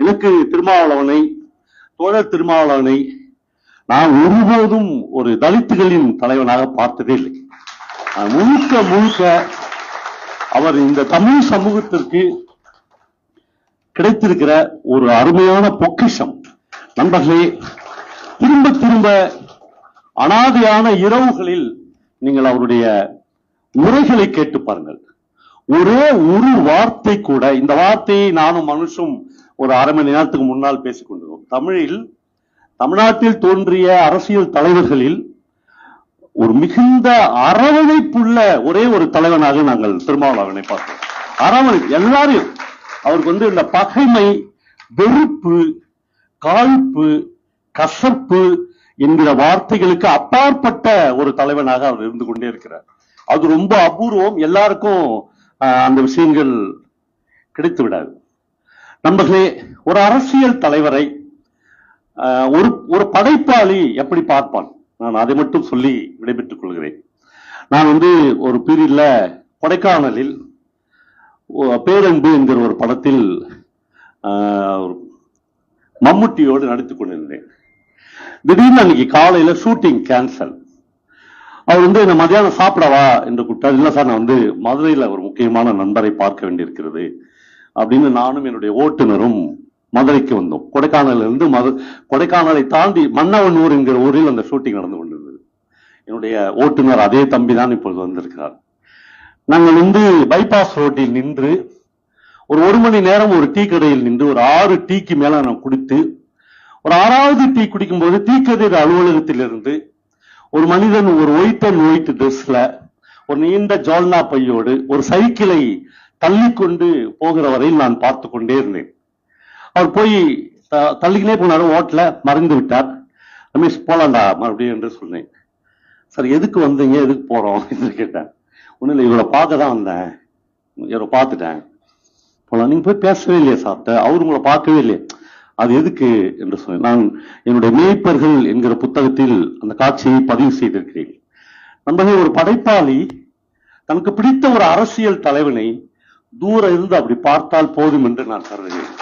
எனக்கு திருமாவளவனை, தோழர் திருமாவளவனை நான் ஒருபோதும் ஒரு தலித்துகளின் தலைவனாக பார்த்ததே இல்லை. முழுக்க முழுக்க அவர் இந்த தமிழ் சமூகத்திற்கு கிடைத்திருக்கிற ஒரு அருமையான பொக்கிஷம். நண்பர்களே, திரும்ப திரும்ப அனாதையான இரவுகளில் நீங்கள் அவருடைய உரைகளை கேட்டு பாருங்கள். ஒரே ஒரு வார்த்தை கூட, இந்த வார்த்தையை நானும் மனுஷும் ஒரு அரை மணி நேரத்துக்கு முன்னால் பேசிக் கொண்டிருந்தோம். தமிழ்நாட்டில் தோன்றிய அரசியல் தலைவர்களில் ஒரு மிகுந்த அரவணைப்புள்ள ஒரே ஒரு தலைவனாக நாங்கள் திருமாவளவனை பார்த்தோம். அரவணைப்பு எல்லாரையும், அவருக்கு இந்த பகைமை, வெறுப்பு, காழ்ப்பு, கசப்பு என்கிற வார்த்தைகளுக்கு அப்பாற்பட்ட ஒரு தலைவனாக அவர் இருந்து கொண்டே இருக்கிறார். அது ரொம்ப அபூர்வம். எல்லாருக்கும் அந்த விஷயங்கள் கிடைத்து விடாது. நண்பர்களே, ஒரு அரசியல் தலைவரை ஒரு படைப்பாளி எப்படி பார்ப்பான், நான் அதை மட்டும் சொல்லி விடைபெற்றுக் கொள்கிறேன். நான் ஒரு பீரியட்ல கொடைக்கானலில் பேரன்பு என்கிற ஒரு படத்தில் மம்முட்டியோடு நடித்துக் கொண்டிருந்தேன். திடீர்னு அன்னைக்கு காலையில ஷூட்டிங் கேன்சல். அவர் என்ன மதியானம் சாப்பிடவா என்று கூப்பிட்டார். இல்ல சார், நான் மதுரையில ஒரு முக்கியமான நண்பரை பார்க்க வேண்டியிருக்கிறது அப்படின்னு நானும் என்னுடைய ஓட்டுநரும் மதுரைக்கு வந்தோம். கொடைக்கானலை தாண்டி மன்னவனூர் என்கிற ஊரில் அந்த ஷூட்டிங் நடந்து கொண்டிருந்தது. என்னுடைய ஓட்டுநர் அதே தம்பி தான் இப்பொழுது வந்திருக்கிறார். நாங்கள் பைபாஸ் ரோட்டில் நின்று ஒரு மணி நேரம் ஒரு டீ கடையில் நின்று ஒரு 6 டீக்கு மேல நான் குடித்து, ஒரு 6வது டீ குடிக்கும் போது டீக்கடையில் அலுவலகத்தில் இருந்து ஒரு மனிதன் ஒரு ஒயிட் ட்ரெஸ்ல ஒரு நீண்ட ஜோல்னா பையோடு ஒரு சைக்கிளை தள்ளி கொண்டு போகிற வரையில் நான் பார்த்து கொண்டே இருந்தேன். அவர் போய் தள்ளிக்கினே போனாரு, ஓட்டல மறைந்து விட்டார். ரமேஷ் போலாண்டா மறுபடியும் என்று சொன்னேன். சார், எதுக்கு வந்தீங்க, எதுக்கு போறோம் என்று கேட்டேன். ஒன்னும் இல்லை, இவரை பார்க்க தான் வந்தேன், இவரை பார்த்துட்டேன் போலாம். நீங்க போய் பேசவே இல்லையா சார்ட்ட, அவரு உங்களை பார்க்கவே இல்லையே, அது எதுக்கு என்று சொன்னேன். நான் என்னுடைய மேய்ப்பர்கள் என்கிற புத்தகத்தில் அந்த காட்சியை பதிவு செய்திருக்கிறேன். நம்ம ஒரு படைப்பாளி தனக்கு பிடித்த ஒரு அரசியல் தலைவனை தூரம் இருந்து அப்படி பார்த்தால் போதும் என்று நான் கருதுகிறேன்.